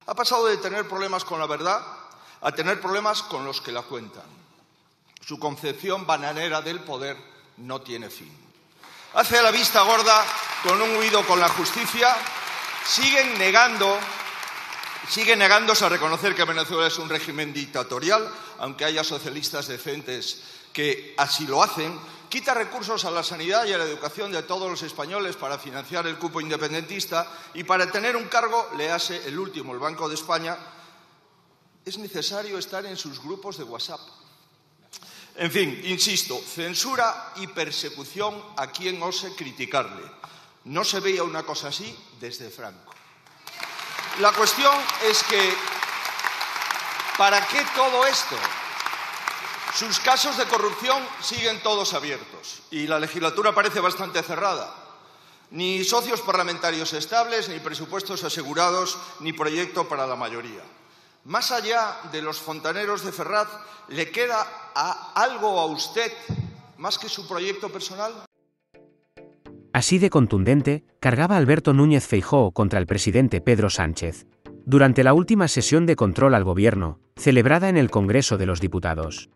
Ha pasado de tener problemas con la verdad a tener problemas con los que la cuentan. Su concepción bananera del poder no tiene fin. Hace la vista gorda con un huido con la justicia, siguen negándose a reconocer que Venezuela es un régimen dictatorial, aunque haya socialistas decentes que así lo hacen. Quita recursos a la sanidad y a la educación de todos los españoles para financiar el cupo independentista y para tener un cargo, léase el último, el Banco de España, es necesario estar en sus grupos de WhatsApp. En fin, insisto, censura y persecución a quien ose criticarle. No se veía una cosa así desde Franco. La cuestión es que, ¿para qué todo esto? Sus casos de corrupción siguen todos abiertos y la legislatura parece bastante cerrada. Ni socios parlamentarios estables, ni presupuestos asegurados, ni proyecto para la mayoría. Más allá de los fontaneros de Ferraz, ¿le queda algo a usted más que su proyecto personal? Así de contundente, cargaba Alberto Núñez Feijóo contra el presidente Pedro Sánchez, durante la última sesión de control al gobierno, celebrada en el Congreso de los Diputados.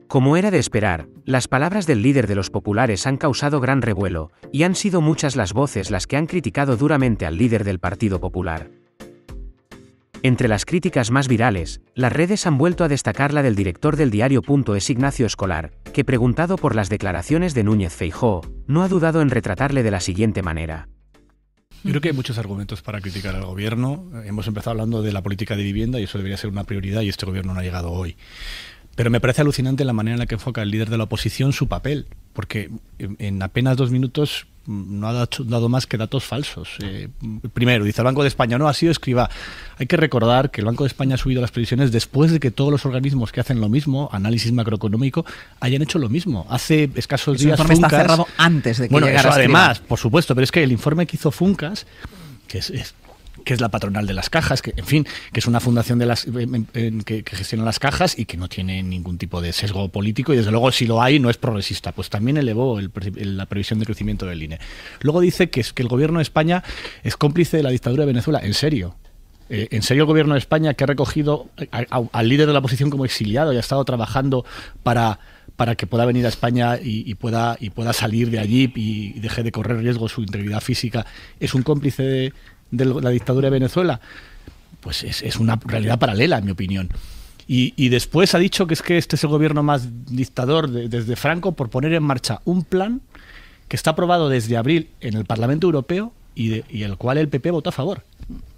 Como era de esperar, las palabras del líder de los populares han causado gran revuelo, y han sido muchas las voces las que han criticado duramente al líder del Partido Popular. Entre las críticas más virales, las redes han vuelto a destacar la del director del diario.es Ignacio Escolar, que preguntado por las declaraciones de Núñez Feijóo, no ha dudado en retratarle de la siguiente manera. Yo creo que hay muchos argumentos para criticar al gobierno. Hemos empezado hablando de la política de vivienda y eso debería ser una prioridad y este gobierno no ha llegado hoy. Pero me parece alucinante la manera en la que enfoca el líder de la oposición su papel, porque en apenas 2 minutos no ha dado más que datos falsos. Primero, dice el Banco de España, no ha sido Escrivá. Hay que recordar que el Banco de España ha subido las previsiones después de que todos los organismos que hacen lo mismo, análisis macroeconómico, hayan hecho lo mismo. Hace escasos días Funcas... está cerrado antes de que llegara eso Escrivá. Además, por supuesto, pero es que el informe que hizo Funcas, que es la patronal de las cajas, que en fin, que es una fundación de que gestiona las cajas y que no tiene ningún tipo de sesgo político y desde luego si lo hay no es progresista, pues también elevó la previsión de crecimiento del INE. Luego dice que el gobierno de España es cómplice de la dictadura de Venezuela. ¿En serio? ¿En serio el gobierno de España, que ha recogido al líder de la oposición como exiliado y ha estado trabajando para que pueda venir a España y pueda salir de allí y deje de correr riesgo su integridad física, es un cómplice de la dictadura de Venezuela? Pues es una realidad paralela, en mi opinión. Y después ha dicho que este es el gobierno más dictador desde Franco por poner en marcha un plan que está aprobado desde abril en el Parlamento Europeo y el cual el PP votó a favor.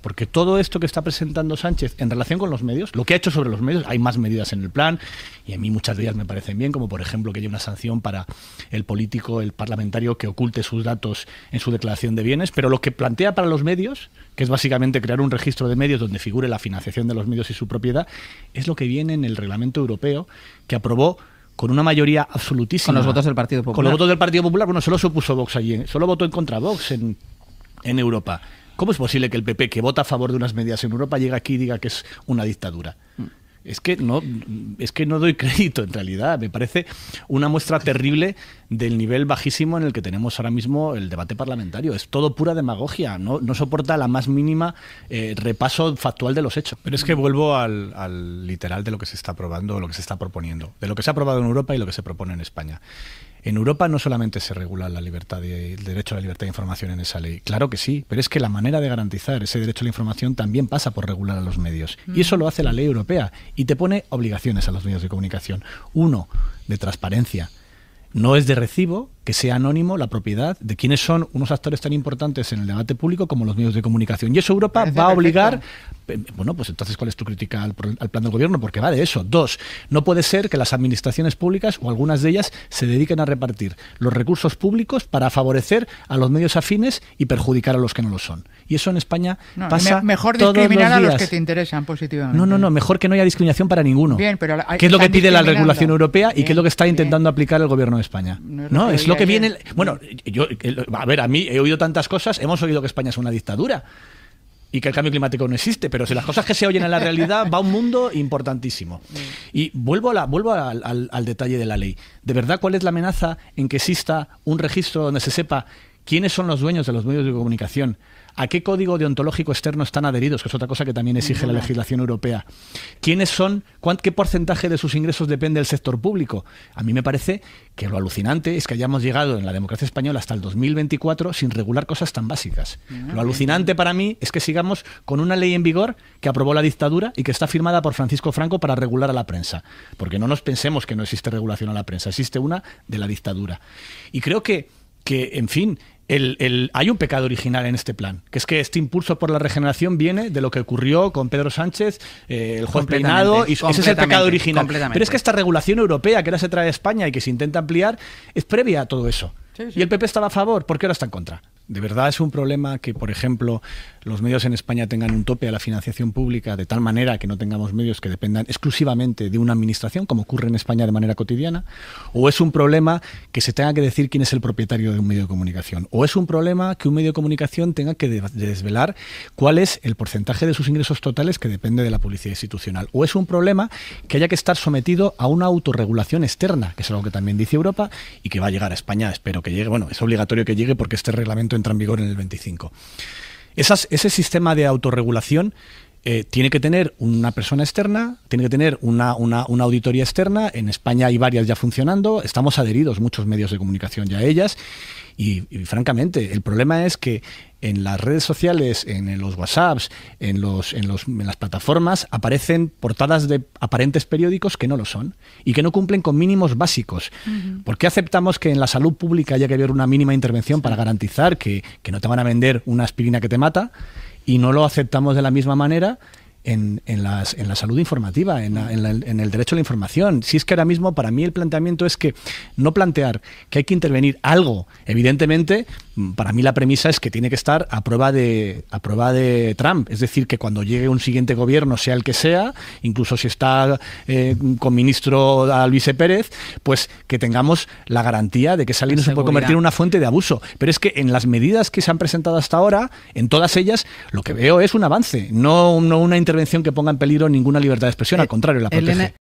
Porque todo esto que está presentando Sánchez en relación con los medios, lo que ha hecho sobre los medios, hay más medidas en el plan y a mí muchas de ellas me parecen bien, como por ejemplo que haya una sanción para el político, el parlamentario que oculte sus datos en su declaración de bienes, pero lo que plantea para los medios, que es básicamente crear un registro de medios donde figure la financiación de los medios y su propiedad, es lo que viene en el Reglamento Europeo que aprobó con una mayoría absolutísima. Con los votos del Partido Popular. Con los votos del Partido Popular, bueno, solo se opuso Vox allí, solo votó en contra Vox en Europa. ¿Cómo es posible que el PP, que vota a favor de unas medidas en Europa, llegue aquí y diga que es una dictadura? Es que no doy crédito, en realidad. Me parece una muestra terrible del nivel bajísimo en el que tenemos ahora mismo el debate parlamentario. Es todo pura demagogia, no soporta la más mínima repaso factual de los hechos. Pero es que vuelvo al literal de lo que se está aprobando, o lo que se está proponiendo, de lo que se ha aprobado en Europa y lo que se propone en España. En Europa no solamente se regula el derecho a la libertad de información en esa ley, claro que sí, pero es que la manera de garantizar ese derecho a la información también pasa por regular a los medios. Y eso lo hace la ley europea y te pone obligaciones a los medios de comunicación. Uno, de transparencia. No es de recibo que sea anónimo la propiedad de quienes son unos actores tan importantes en el debate público como los medios de comunicación. Y eso Europa va a obligar... Bueno, pues entonces, ¿cuál es tu crítica al plan del gobierno? Porque va de eso. 2, no puede ser que las administraciones públicas, o algunas de ellas, se dediquen a repartir los recursos públicos para favorecer a los medios afines y perjudicar a los que no lo son. Y eso en España pasa mejor todos discriminar los días. A los que te interesan positivamente. No, mejor que no haya discriminación para ninguno. Bien, pero ¿qué es lo que pide la regulación europea y bien, qué es lo que está intentando aplicar el gobierno de España? No es lo que viene... Bueno, a mí he oído tantas cosas, hemos oído que España es una dictadura y que el cambio climático no existe, pero si las cosas que se oyen en la realidad va a un mundo importantísimo. Y vuelvo al detalle de la ley. ¿De verdad cuál es la amenaza en que exista un registro donde se sepa quiénes son los dueños de los medios de comunicación ¿A qué código deontológico externo están adheridos? Que es otra cosa que también exige la legislación europea. ¿Quiénes son? ¿Qué porcentaje de sus ingresos depende del sector público? A mí me parece que lo alucinante es que hayamos llegado en la democracia española hasta el 2024 sin regular cosas tan básicas. Lo alucinante para mí es que sigamos con una ley en vigor que aprobó la dictadura y que está firmada por Francisco Franco para regular a la prensa. Porque no nos pensemos que no existe regulación a la prensa, existe una de la dictadura. Y creo que en fin, hay un pecado original en este plan, que es que este impulso por la regeneración viene de lo que ocurrió con Pedro Sánchez, el juez Peinado, y ese es el pecado original. Pero es que esta regulación europea que ahora se trae a España y que se intenta ampliar es previa a todo eso. Sí. Y el PP estaba a favor, ¿por qué ahora está en contra? ¿De verdad es un problema que, por ejemplo, los medios en España tengan un tope a la financiación pública de tal manera que no tengamos medios que dependan exclusivamente de una administración, como ocurre en España de manera cotidiana? ¿O es un problema que se tenga que decir quién es el propietario de un medio de comunicación? ¿O es un problema que un medio de comunicación tenga que desvelar cuál es el porcentaje de sus ingresos totales que depende de la publicidad institucional? ¿O es un problema que haya que estar sometido a una autorregulación externa, que es algo que también dice Europa y que va a llegar a España? Espero que llegue. Bueno, es obligatorio que llegue porque este reglamento entra en vigor en el 25. Ese sistema de autorregulación tiene que tener una persona externa, tiene que tener una auditoría externa. En España hay varias ya funcionando, estamos adheridos muchos medios de comunicación ya a ellas y francamente el problema es que en las redes sociales, en los WhatsApps, en las plataformas aparecen portadas de aparentes periódicos que no lo son y que no cumplen con mínimos básicos. ¿Por qué aceptamos que en la salud pública haya que haber una mínima intervención para garantizar que no te van a vender una aspirina que te mata? Y no lo aceptamos de la misma manera en la salud informativa, en el derecho a la información. Si es que ahora mismo para mí el planteamiento es que no plantear que hay que intervenir algo, evidentemente, para mí la premisa es que tiene que estar a prueba de Trump. Es decir, que cuando llegue un siguiente gobierno, sea el que sea, incluso si está con ministro Alvise Pérez, pues que tengamos la garantía de que esa ley no se puede convertir en una fuente de abuso. Pero es que en las medidas que se han presentado hasta ahora, en todas ellas, lo que veo es un avance, no una intervención que ponga en peligro ninguna libertad de expresión, al contrario, la protege.